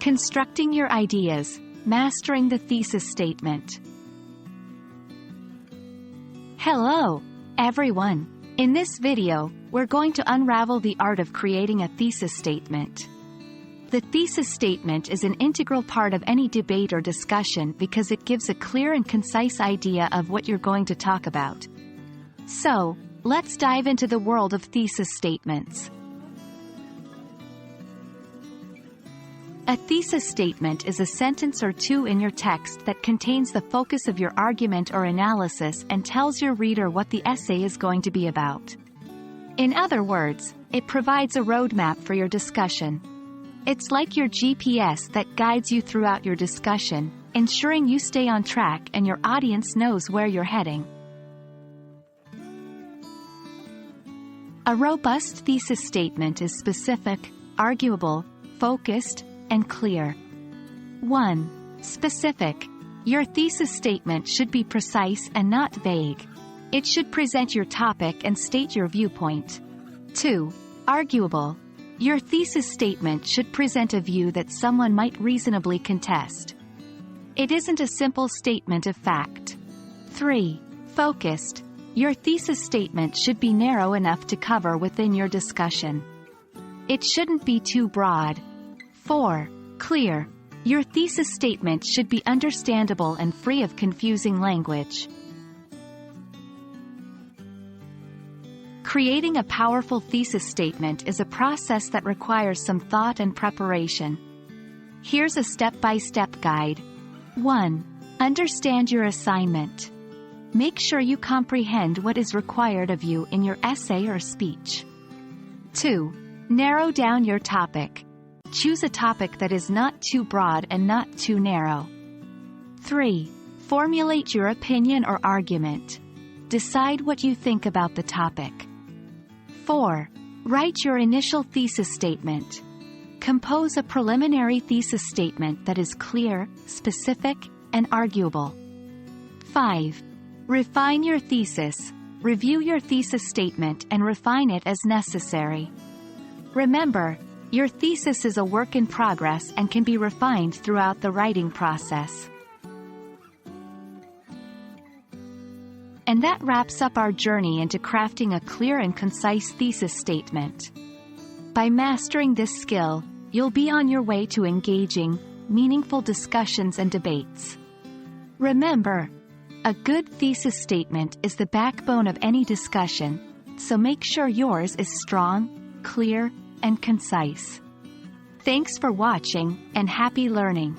Constructing your ideas, mastering the thesis statement. Hello, everyone. In this video, we're going to unravel the art of creating a thesis statement. The thesis statement is an integral part of any debate or discussion because it gives a clear and concise idea of what you're going to talk about. So, let's dive into the world of thesis statements. A thesis statement is a sentence or two in your text that contains the focus of your argument or analysis and tells your reader what the essay is going to be about. In other words, it provides a roadmap for your discussion. It's like your GPS that guides you throughout your discussion, ensuring you stay on track and your audience knows where you're heading. A robust thesis statement is specific, arguable, focused, and clear. 1. Specific. Your thesis statement should be precise and not vague. It should present your topic and state your viewpoint. 2. Arguable. Your thesis statement should present a view that someone might reasonably contest. It isn't a simple statement of fact. 3. Focused. Your thesis statement should be narrow enough to cover within your discussion. It shouldn't be too broad. 4. Clear. Your thesis statement should be understandable and free of confusing language. Creating a powerful thesis statement is a process that requires some thought and preparation. Here's a step-by-step guide. 1. Understand your assignment. Make sure you comprehend what is required of you in your essay or speech. 2. Narrow down your topic. Choose a topic that is not too broad and not too narrow. 3. Formulate your opinion or argument. Decide what you think about the topic. 4. Write your initial thesis statement. Compose a preliminary thesis statement that is clear, specific, and arguable. 5. Refine your thesis. Review your thesis statement and refine it as necessary. Remember, your thesis is a work in progress and can be refined throughout the writing process. And that wraps up our journey into crafting a clear and concise thesis statement. By mastering this skill, you'll be on your way to engaging, meaningful discussions and debates. Remember, a good thesis statement is the backbone of any discussion, so make sure yours is strong, clear, and concise. Thanks for watching, and happy learning.